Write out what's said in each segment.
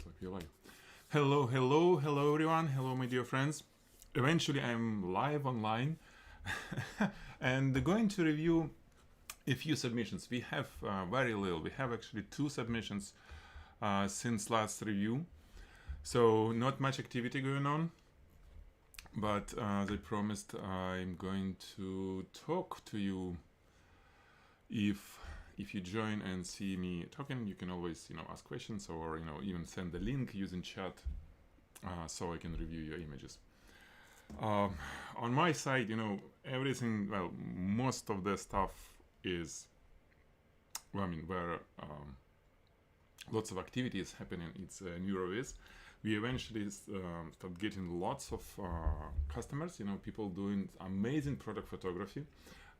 Looks like you're live. Hello, hello, hello everyone. Hello, my dear friends. Eventually, I'm live online and going to review a few submissions. We have very little. We have actually 2 submissions since last review. So, not much activity going on. But as I promised, I'm going to talk to you. If you join and see me talking, you can always ask questions or even send the link using chat so I can review your images. On my side, everything, well, most of the stuff is, where lots of activity is happening. It's Neuroviz. We eventually start getting lots of customers, people doing amazing product photography.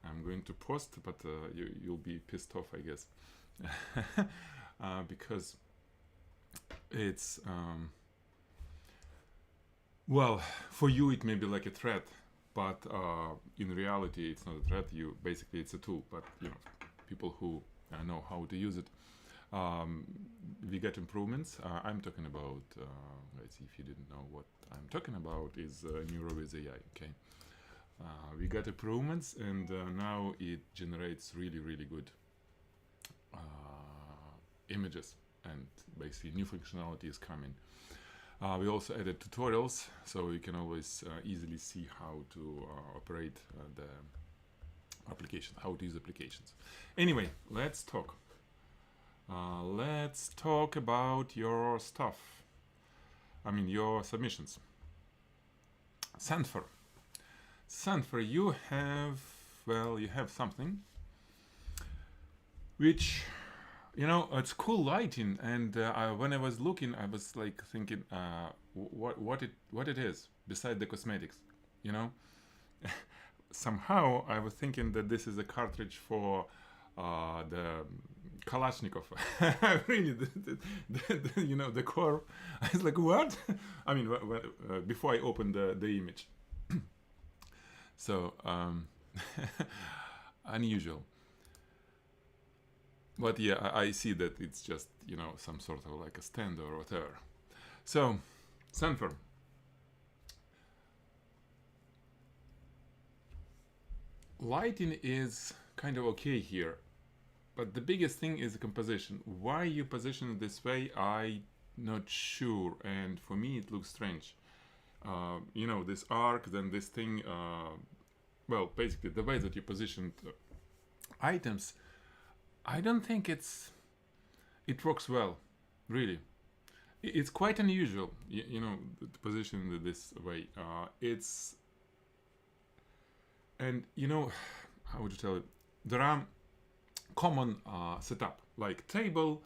I'm going to post, but you'll be pissed off, I guess, because it's well, for you it may be like a threat, but in reality it's not a threat. Basically it's a tool, but people who know how to use it, we get improvements. I'm talking about, let's see if you didn't know what I'm talking about, is Neuroviz AI. Okay. We got improvements, and now it generates really good images, and basically new functionality is coming. We also added tutorials, so you can always easily see how to operate the application, how to use applications. Anyway, let's talk. Let's talk about your stuff. Your submissions. Sanford, you have something which, it's cool lighting, and when I was looking, I was like thinking, what it is beside the cosmetics, Somehow I was thinking that this is a cartridge for the Kalashnikov. Really, the core. I was like, what? Before I opened the image. So, unusual. But yeah, I see that it's just, some sort of like a stand or whatever. So, Sanford. Lighting is kind of okay here. But the biggest thing is the composition. Why you position it this way, I'm not sure. And for me, it looks strange. This arc, then this thing, well, basically the way that you positioned items, I don't think it works well, really. It's quite unusual, to position it this way. And how would you tell it? There are common setup, like table,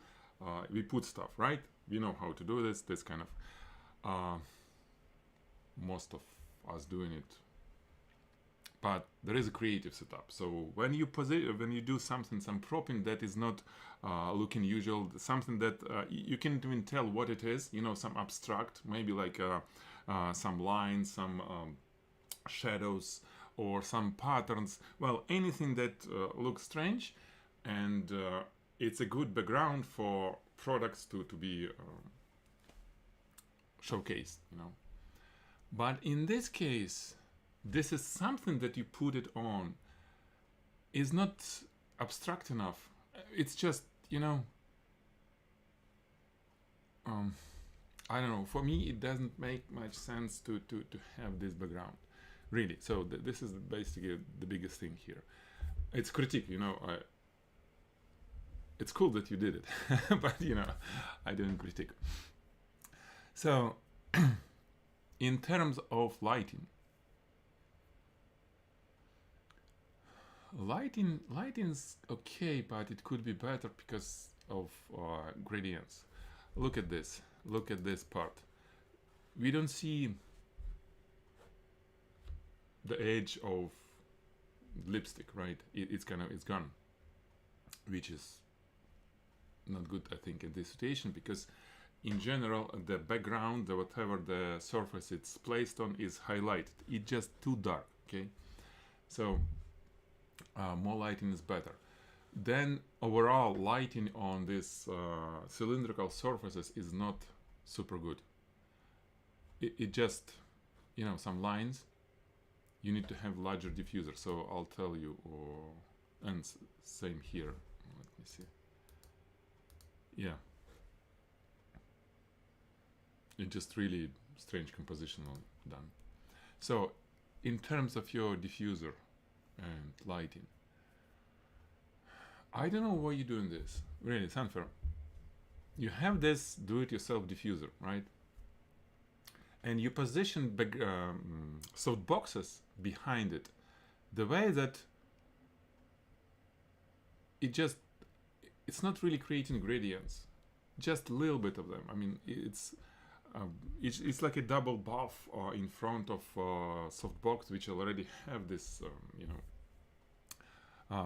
we put stuff, right? We know how to do this kind of, most of us doing it, but there is a creative setup. So when you do something, some propping that is not looking usual, something that you can't even tell what it is, some abstract, maybe like some lines, some shadows, or some patterns, well, anything that looks strange, and it's a good background for products to be showcased, But in this case, this is something that you put it on is not abstract enough. It's just, I don't know. For me, it doesn't make much sense to have this background, really. So this is basically the biggest thing here. It's critique, it's cool that you did it, but I didn't critique. So. In terms of lighting's okay, but it could be better because of gradients. Look at this part. We don't see the edge of lipstick, right? It's gone, which is not good, I think, in this situation, because in general, the background, whatever the surface it's placed on, is highlighted. It's just too dark, okay? So, more lighting is better. Then, overall, lighting on these cylindrical surfaces is not super good. It just, you know, some lines, you need to have larger diffuser, so I'll tell you, and same here. Let me see. Yeah, it's just really strange compositional done. So in terms of your diffuser and lighting, I don't know why you're doing this. Really, it's unfair. You have this do-it-yourself diffuser, right? And you position soft boxes behind it the way that it's not really creating gradients, just a little bit of them. I mean, it's like a double buff in front of softbox, which already have this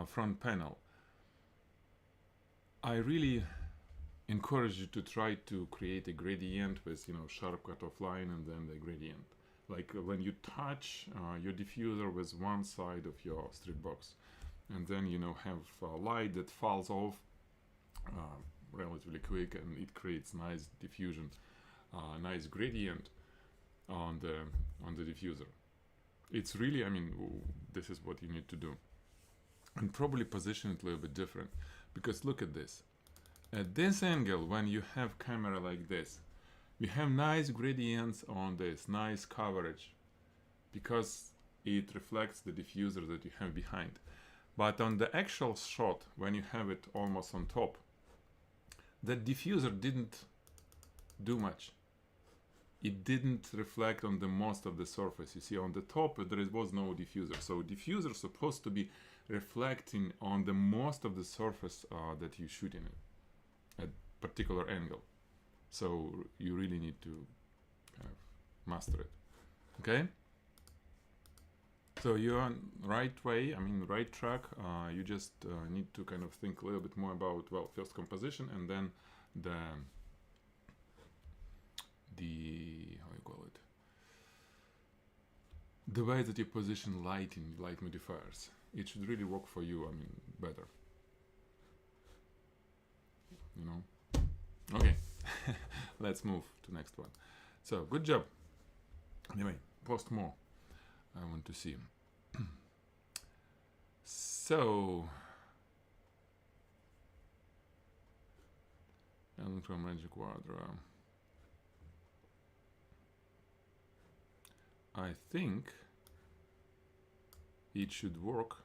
front panel. I really encourage you to try to create a gradient with sharp cutoff line and then the gradient. Like when you touch your diffuser with one side of your strip box, and then have light that falls off relatively quick, and it creates nice diffusion, nice gradient on the diffuser. It's really, I mean, this is what you need to do, and probably position it a little bit different, because look at this. At this angle, when you have camera like this, we have nice gradients on this, nice coverage, because it reflects the diffuser that you have behind. But on the actual shot, when you have it almost on top, the diffuser didn't do much. It didn't reflect on the most of the surface. You see, on the top there was no diffuser. So diffuser is supposed to be reflecting on the most of the surface that you shoot in it at particular angle. So you really need to kind of master it. Okay? So you're on right way, I mean right track. You just need to kind of think a little bit more about, well, first composition, and then the how you call it, the way that you position lighting, light modifiers. It should really work for you, I mean, better. Okay. Let's move to next one. So good job. Anyway, post more. I want to see. So, from Magic Quadra. I think it should work.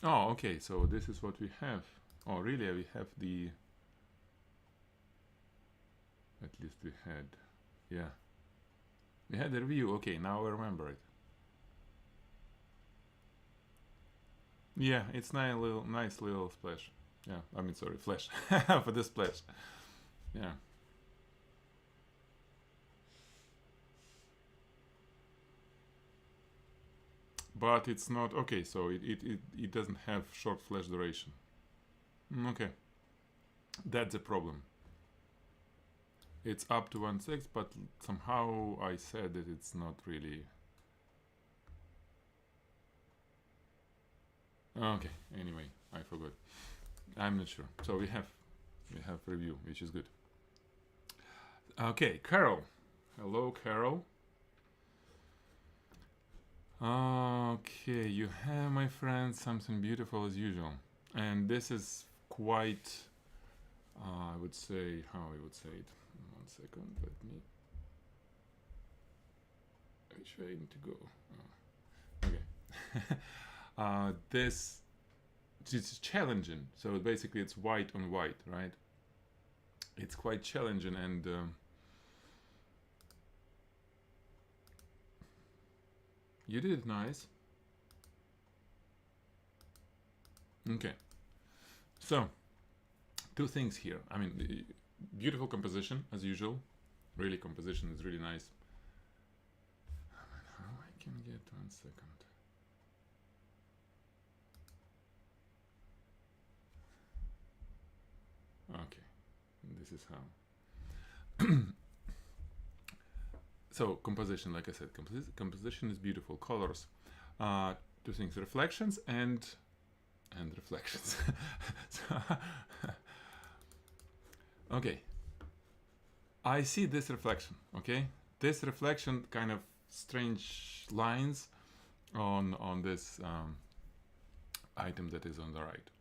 Oh, okay, so this is what we have. Oh, really? We have the... At least we had... Yeah. We had the review. Okay, now I remember it. Yeah, it's nice little splash. Yeah, I mean, sorry, flash. For the splash. Yeah. But it's not... Okay, so it doesn't have short flash duration. Okay. That's the problem. It's up to 1/6, but somehow I said that it's not really... Okay, anyway, I forgot. I'm not sure. So we have review, which is good. Okay, Carol. Hello, Carol. Okay, you have, my friend, something beautiful as usual. And this is quite, I would say, how I would say it. 1 second, let me... Which way I need to go? Okay. This is challenging. So basically it's white on white, right? It's quite challenging, and you did it nice. Okay. So, two things here. I mean, beautiful composition as usual. Really, composition is really nice. How I can get 1 second. Okay, this is how. So composition, like I said, composition is beautiful. Colors, two things: reflections and reflections. So, okay, I see this reflection. Okay, this reflection, kind of strange lines on this item that is on the right.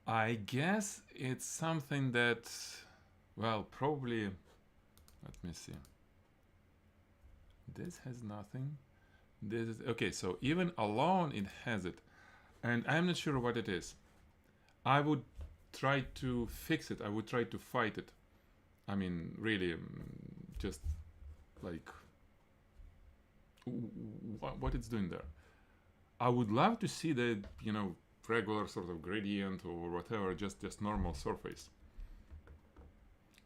I guess it's something that, well, probably. Let me see. This has nothing. This is okay. So even alone, it has it, and I'm not sure what it is. I would try to fix it. I would try to fight it. I mean, really, just like what it's doing there. I would love to see the regular sort of gradient or whatever, just normal surface.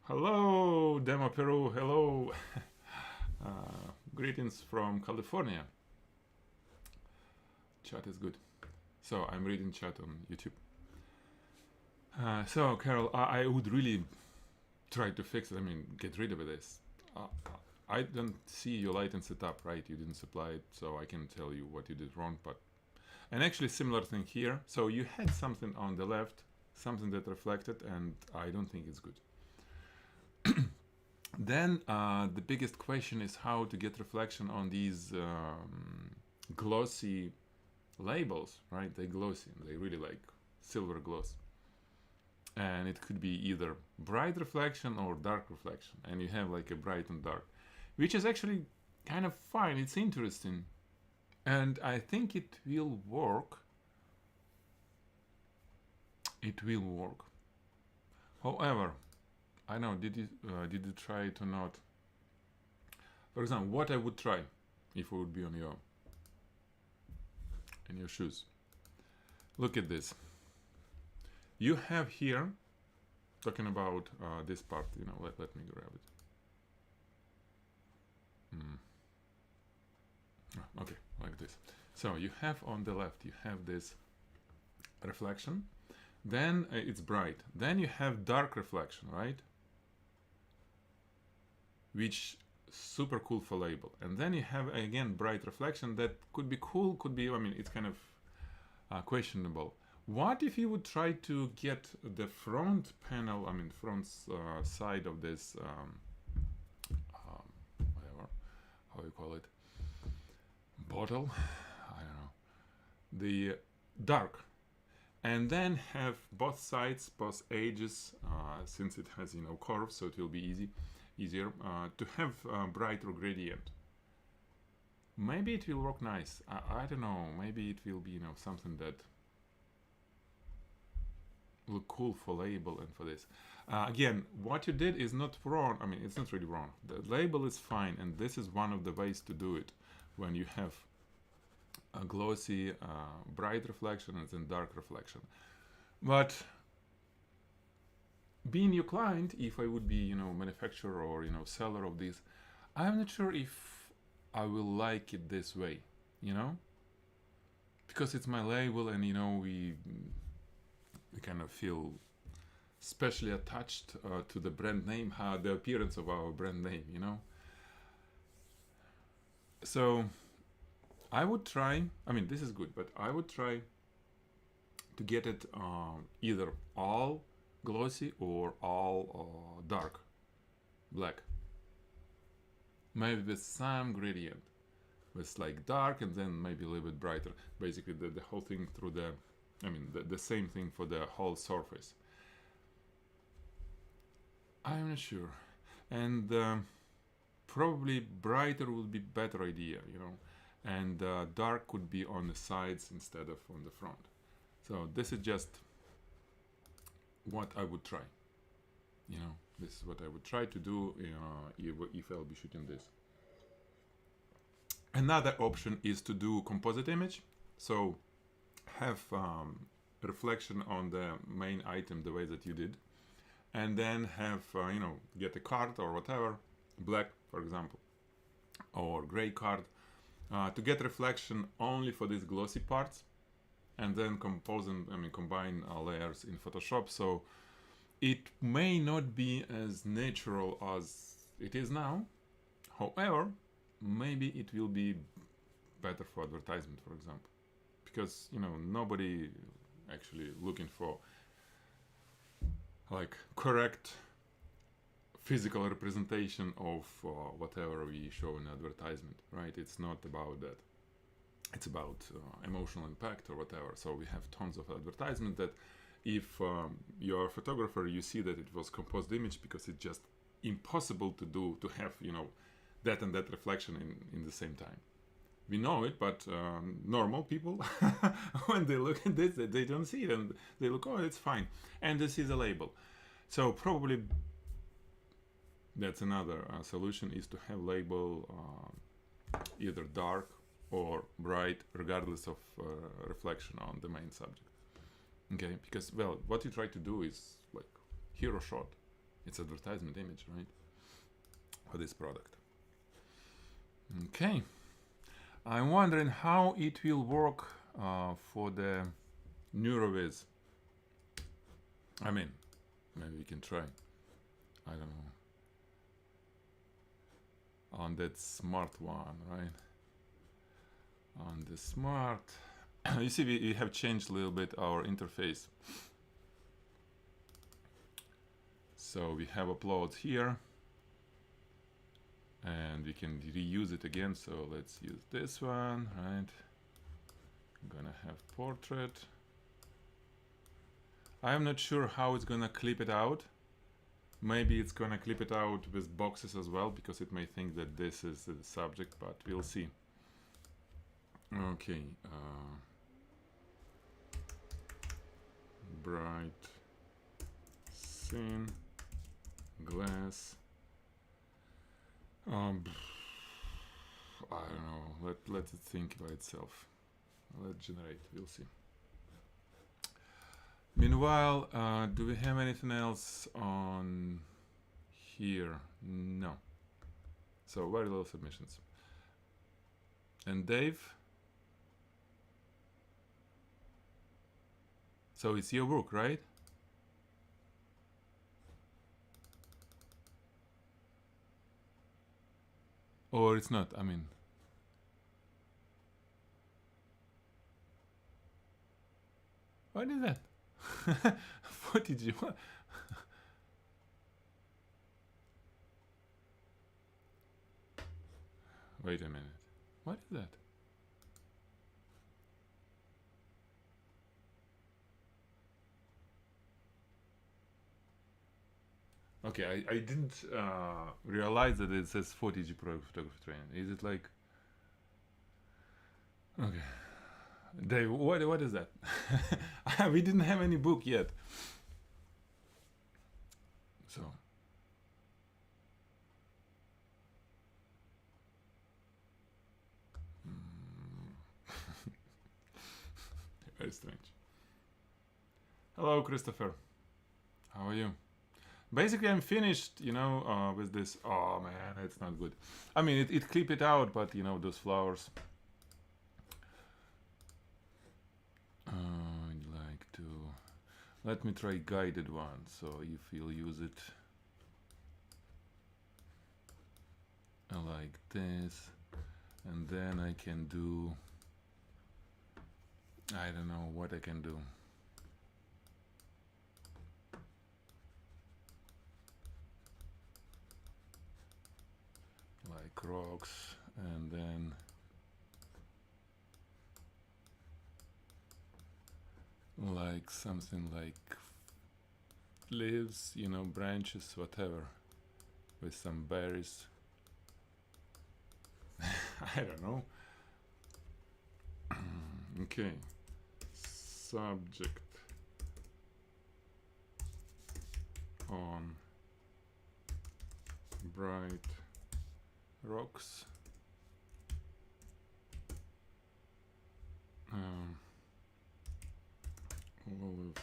Hello, Demo Peru. Hello. Greetings from California. Chat is good. So I'm reading chat on YouTube. So Carol, I would really try to fix it. I mean, get rid of this. I don't see your light and setup, right? You didn't supply it, so I can tell you what you did wrong. And actually similar thing here. So you had something on the left, something that reflected, and I don't think it's good. Then the biggest question is how to get reflection on these glossy labels, right? They're glossy. They really like silver gloss. And it could be either bright reflection or dark reflection. And you have like a bright and dark, which is actually kind of fine. It's interesting. And I think it will work. It will work. However, I know, did you try it or not? For example, what I would try if it would be on in your shoes. Look at this. You have here, talking about this part, let me grab it. Okay, like this. So you have on the left, you have this reflection. Then it's bright. Then you have dark reflection, right? Which super cool for label. And then you have again bright reflection that could be cool, could be, I mean, it's kind of questionable. What if you would try to get the front panel, I mean front side of this whatever, how you call it, bottle, I don't know, the dark, and then have both sides, both edges, since it has curves, so it will be easier to have brighter gradient. Maybe it will work nice. I don't know. Maybe it will be something that look cool for label and for this. Again, what you did is not wrong. I mean, it's not really wrong. The label is fine, and this is one of the ways to do it when you have a glossy, bright reflection and then dark reflection. But being your client, if I would be, manufacturer or, seller of this, I'm not sure if I will like it this way, because it's my label and, we kind of feel especially attached to the brand name, the appearance of our brand name, So I would try, I mean, this is good, but I would try to get it either all glossy or all dark black, maybe with some gradient, with like dark and then maybe a little bit brighter, basically the whole thing through the same thing for the whole surface. I'm not sure, and probably brighter would be better idea, and dark could be on the sides instead of on the front. So this is just what I would try. This is what I would try to do if I'll be shooting this. Another option is to do composite image. So have reflection on the main item the way that you did, and then have get a card or whatever, black for example, or gray card, to get reflection only for these glossy parts, and then combine layers in Photoshop. So it may not be as natural as it is now. However, maybe it will be better for advertisement, for example, because nobody actually looking for like correct physical representation of whatever we show in advertisement, right? It's not about that. It's about emotional impact or whatever. So we have tons of advertisement that if you're a photographer, you see that it was composed image because it's just impossible to have that and that reflection in the same time. We know it, but normal people, when they look at this, they don't see it, and they look, oh, it's fine, and this is a label. So probably that's another solution, is to have label either dark or bright, regardless of reflection on the main subject. Okay, because well, what you try to do is like hero shot. It's advertisement image, right, for this product. Okay, I'm wondering how it will work for the NeuroViz. I mean, maybe we can try. I don't know. On that smart one, right? On the smart, you see, we have changed a little bit our interface. So we have uploads here, and we can reuse it again. So let's use this one, right? I'm gonna have portrait. I'm not sure how it's gonna clip it out. Maybe it's gonna clip it out with boxes as well, because it may think that this is the subject, but we'll see. Okay, bright scene, glass. I don't know. Let it think by itself. Let's generate. We'll see. Meanwhile, do we have anything else on here? No. So very little submissions. And Dave? So it's your book, right? Or it's not, I mean. What is that? Photigy, what? Wait a minute. What is that? Okay, I didn't realize that it says Photigy Pro Photography Training. Is it like... Okay. Dave, what is that? We didn't have any book yet. So... Very strange. Hello, Christopher. How are you? Basically, I'm finished, with this. Oh man, it's not good. I mean, it clip it out, but those flowers. I'd like to. Let me try guided one. So if you'll use it like this, and then I can do. I don't know what I can do. Like rocks, and then like something like leaves, branches, whatever, with some berries. I don't know. Okay. Subject on bright rocks. Olive,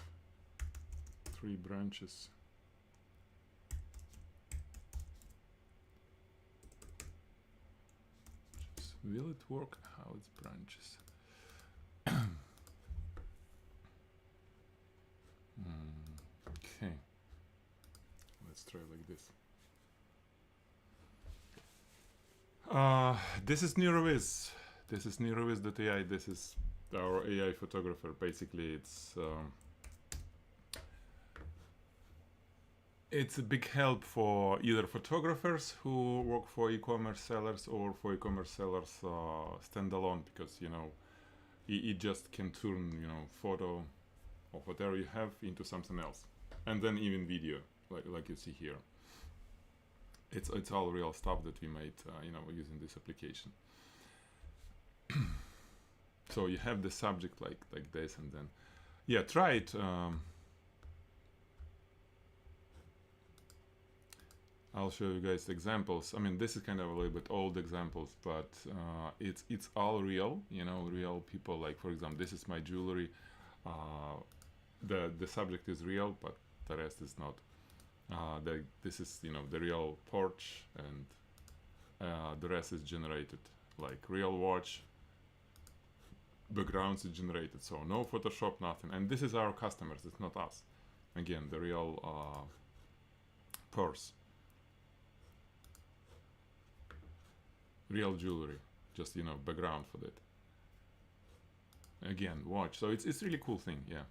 3 branches. Will it work? How it's branches? Okay, let's try like this. This is NeuroWiz. This is NeuroWiz.ai. This is our AI photographer. Basically, it's a big help for either photographers who work for e-commerce sellers or for e-commerce sellers standalone, because it just can turn photo or whatever you have into something else, and then even video, like you see here. It's all real stuff that we made, using this application. So you have the subject like this, and then try it. I'll show you guys examples. I mean, this is kind of a little bit old examples, but it's all real. Real people. Like, for example, this is my jewelry. The subject is real, but the rest is not. This is the real porch, and the rest is generated. Like real watch. Backgrounds is generated, so no Photoshop, nothing. And this is our customers. It's not us. Again, the real purse. Real jewelry, just background for that. Again, watch. So it's really cool thing, yeah.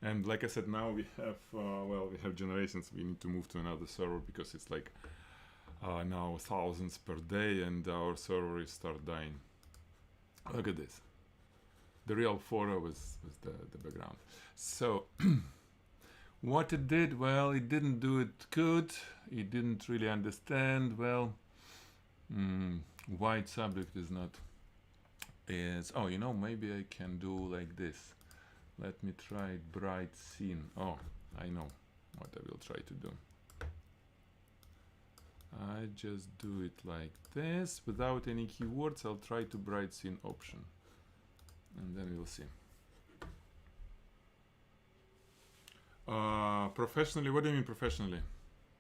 And like I said, now we have we have generations. We need to move to another server because it's like now thousands per day, and our server is start dying. Look at this. The real photo was the background. So what it did, well, it didn't do it good. It didn't really understand well. White subject is not maybe I can do like this. Let me try bright scene. Oh, I know what I will try to do. I just do it like this without any keywords. I'll try to bright scene option, and then we'll see. Professionally, what do you mean professionally?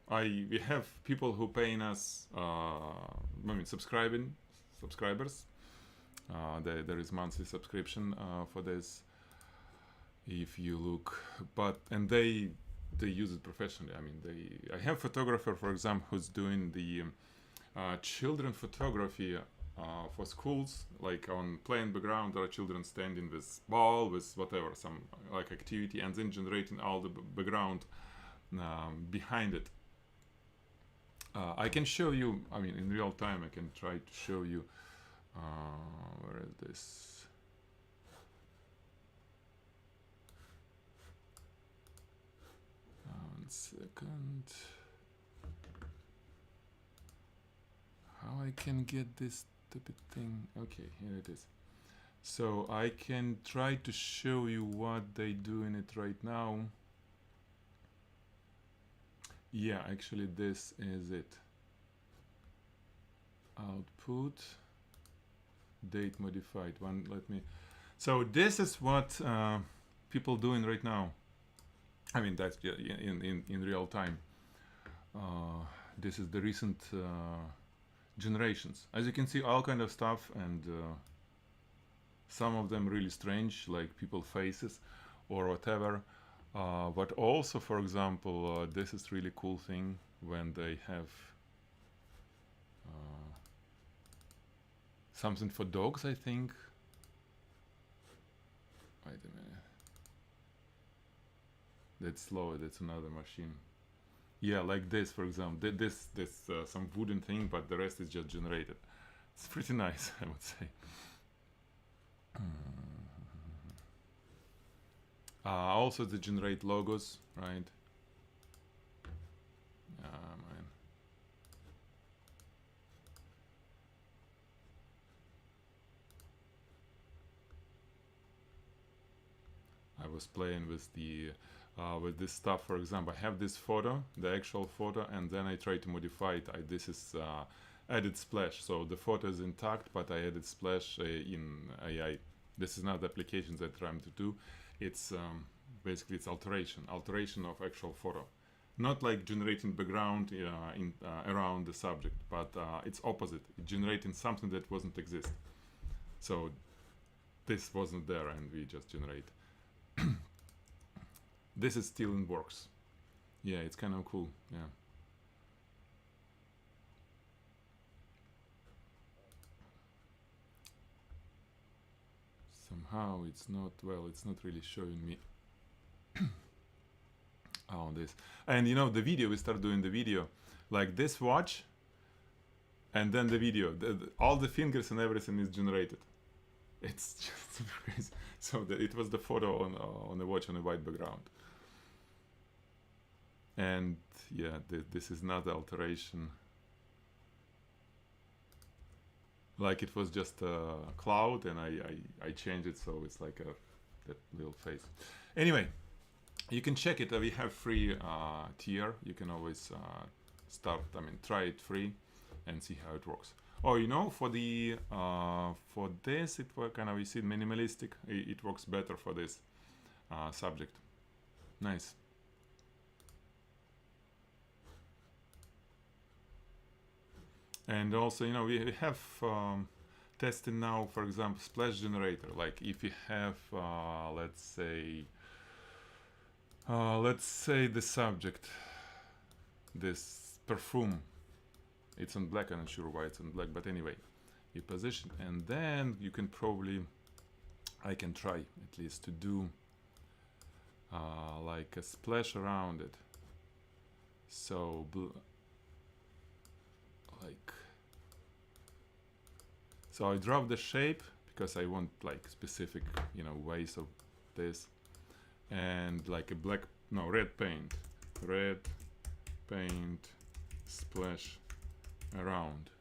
We have people who paying us, subscribers. There is monthly subscription for this. If you look, and they use it professionally. I mean, I have photographer, for example, who's doing the children photography for schools, like on plain background. There are children standing with ball, with whatever, some like activity, and then generating all the background behind it. I can show you, I mean, in real time, I can try to show you, where is this? One second. How I can get this stupid thing? Okay, here it is. So I can try to show you what they do in it right now. Yeah, actually this is it. Output, date modified. So this is what people doing right now. I mean, that's in real time. This is the recent generations. As you can see, all kind of stuff, and some of them really strange, like people faces or whatever. But also, for example, this is really cool thing when they have something for dogs, I think. Wait a minute. That's slow. That's another machine. Yeah, like this, for example. This some wooden thing, but the rest is just generated. It's pretty nice, I would say. Also, they generate logos, right? Man. I was playing with the with this stuff. For example, I have this photo, the actual photo, and then I try to modify it. This is added splash, so the photo is intact, but I added splash in AI. This is not the application that I'm trying to do. It's basically it's alteration of actual photo, not like generating background around the subject, but it's opposite. It's generating something that wasn't exist. So this wasn't there, and we just generate. This is still in works. Yeah, it's kind of cool. Yeah. somehow it's not, well, it's not really showing me on this. And you know, the video, we start doing the video like this watch, and then the video, all the fingers and everything is generated. It's just super crazy. So it was the photo on the watch on a white background. And yeah, this is not alteration. Like it was just a cloud, and I changed it so it's like that little face. Anyway, you can check it. We have free tier. You can always start. I mean, try it free and see how it works. Oh, you know, for the for this, it was kind of, you see, minimalistic. It works better for this subject. Nice. And also, you know, we have testing now, for example, splash generator. Like if you have, let's say the subject, this perfume, it's on black. I'm not sure why it's on black, but anyway, you position, and then you can probably, I can try at least to do like a splash around it. So like, so I drop the shape because I want like specific, you know, ways of this, and like a red paint splash around,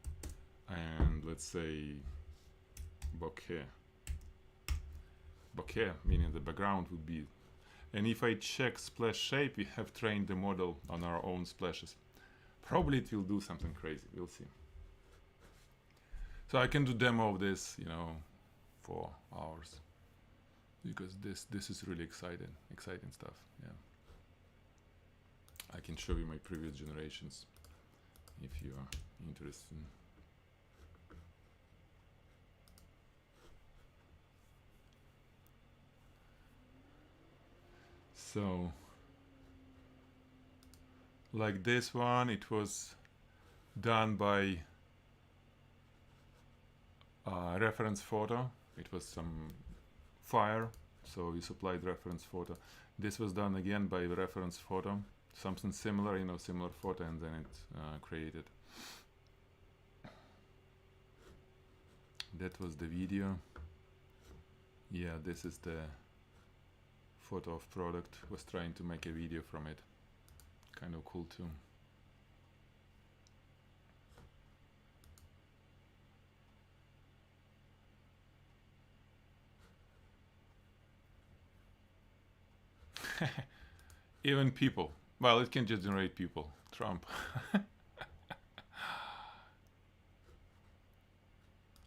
and let's say bokeh, meaning the background would be. And if I check splash shape, we have trained the model on our own splashes. Probably it will do something crazy. We'll see. So I can do demo of this, you know, for hours, because this is really exciting stuff. Yeah, I can show you my previous generations if you are interested. So like this one, it was done by reference photo. It was some fire, so we supplied reference photo. This was done again by reference photo, something similar, you know, similar photo, and then it created. That was the video. Yeah, this is the photo of product. Was trying to make a video from it. Kind of cool too. Even people. Well, it can just generate people. Trump.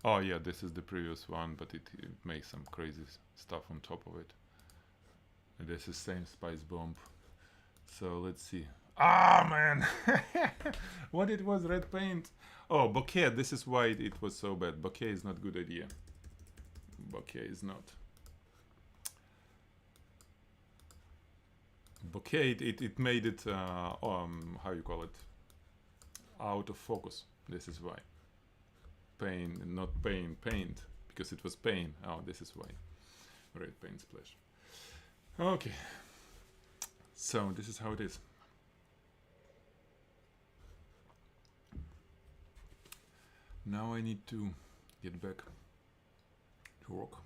Oh yeah, this is the previous one, but it makes some crazy stuff on top of it. And this is same spice bomb. So let's see. Ah, man! What it was, red paint? Oh, bokeh. This is why it was so bad. Bokeh is not good idea. Bokeh is not. Bokeh, it made it, how you call it? Out of focus. This is why. Not paint, because it was pain. Oh, this is why. Red paint splash. Okay. So this is how it is. Now I need to get back to work.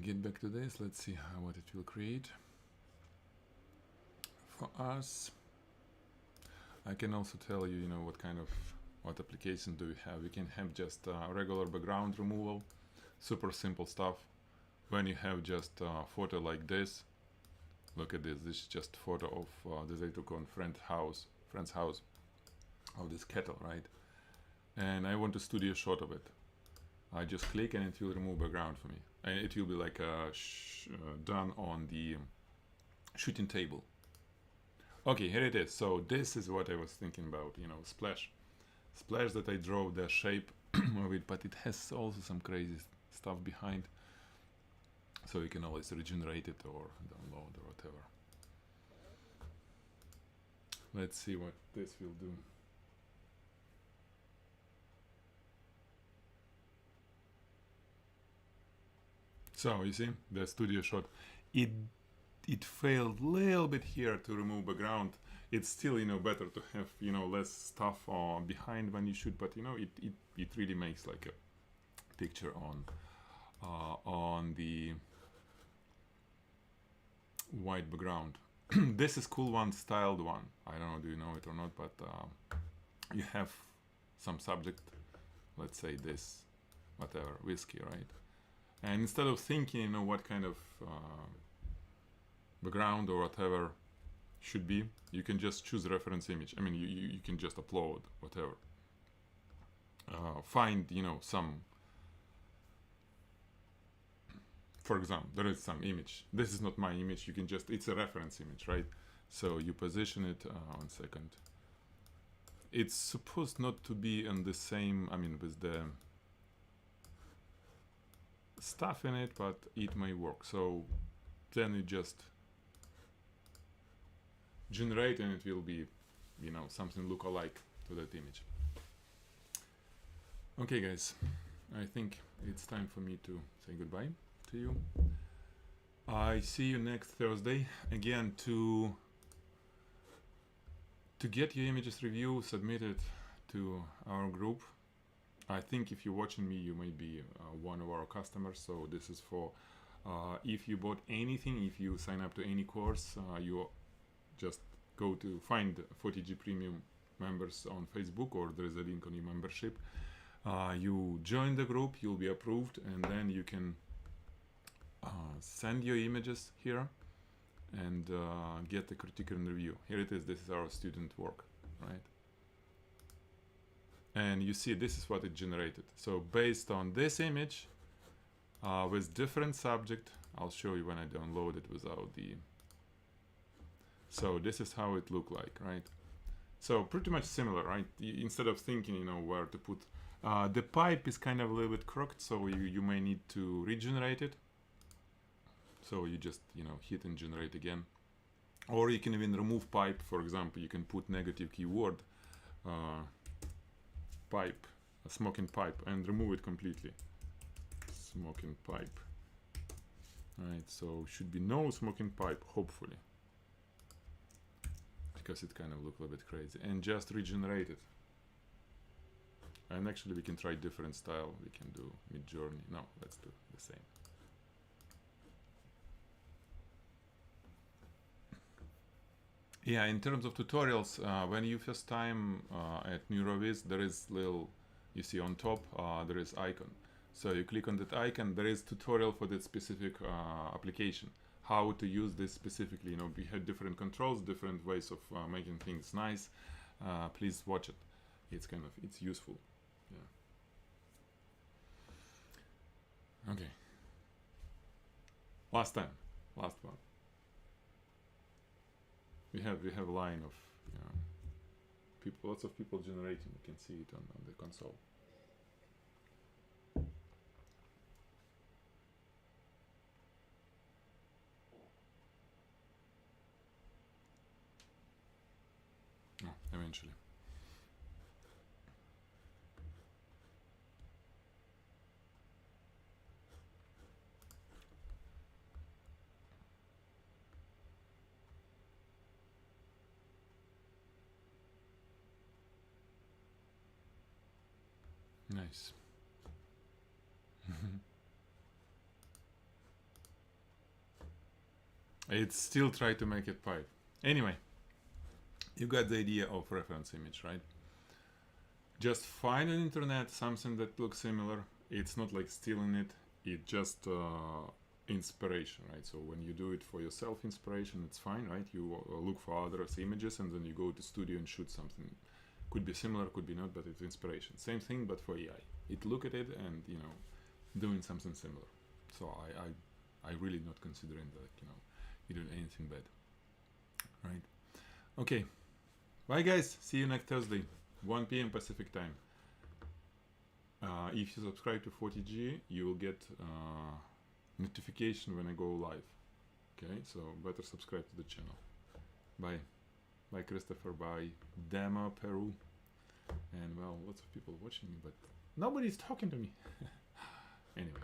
Get back to this. Let's see what it will create for us. I can also tell you, you know, what application do we have. We can have just regular background removal, super simple stuff. When you have just a photo like this, look at this. This is just photo of this I took on friend's house of this kettle, right? And I want a studio shot of it. I just click and it will remove background for me. And it will be like done on the shooting table. Okay, here it is. So this is what I was thinking about, you know, splash that I draw the shape of it, but it has also some crazy stuff behind. So you can always regenerate it or download or whatever. Let's see what this will do. So you see the studio shot, it failed a little bit here to remove background. It's still, you know, better to have, you know, less stuff behind when you shoot, but you know, it really makes like a picture on the white background. This is cool one, styled one. I don't know, do you know it or not, but you have some subject, let's say this, whatever, whiskey, right? And instead of thinking, you know, what kind of background or whatever should be, you can just choose a reference image. I mean, you can just upload whatever. Find, you know, some, for example, there is some image. This is not my image. You can just, it's a reference image, right? So you position it, 1 second. It's supposed not to be on the same, I mean, with the stuff in it, but it may work. So then you just generate and it will be, you know, something look alike to that image. Okay guys, I think it's time for me to say goodbye to you. I see you next Thursday again. To get your images review submitted to our group. I think if you're watching me, you may be one of our customers. So this is for if you bought anything, if you sign up to any course, you just go to find Photigy Premium members on Facebook, or there is a link on your membership. You join the group, you'll be approved, and then you can send your images here and get the critical review. Here it is. This is our student work, right? And you see, this is what it generated. So based on this image with different subject, I'll show you when I download it without the. So this is how it looked like, right? So pretty much similar, right? Instead of thinking, you know, where to put, the pipe is kind of a little bit crooked, so you may need to regenerate it. So you just, you know, hit and generate again. Or you can even remove pipe. For example, you can put negative keyword, pipe, a smoking pipe, and remove it completely. Smoking pipe. Right, so should be no smoking pipe, hopefully. Because it kind of looked a little bit crazy. And just regenerate it. And actually we can try different style. We can do mid-journey. No, let's do the same. Yeah, in terms of tutorials, when you first time at NeuroViz, there is little, you see on top, there is icon. So you click on that icon, there is tutorial for that specific application. How to use this specifically, you know, we had different controls, different ways of making things nice. Please watch it. It's kind of, it's useful. Yeah. Okay. Last one. We have a line of, you know, people, lots of people generating. You can see it on the console. Oh, eventually. Nice. It's still try to make it pipe. Anyway, you got the idea of reference image, right? Just find on internet something that looks similar. It's not like stealing it. It's just inspiration, right? So when you do it for yourself, inspiration, it's fine, right? You look for others' images and then you go to studio and shoot something. Could be similar, could be not, but it's inspiration. Same thing, but for AI. It look at it and, you know, doing something similar. So I really not considering that, you know, you do anything bad, right? Okay, bye guys. See you next Thursday, 1 p.m. Pacific time. If you subscribe to Photigy, you will get notification when I go live. Okay, so better subscribe to the channel. Bye. Bye Christopher, bye Dama, Peru. And well, lots of people watching me, but nobody's talking to me. Anyway.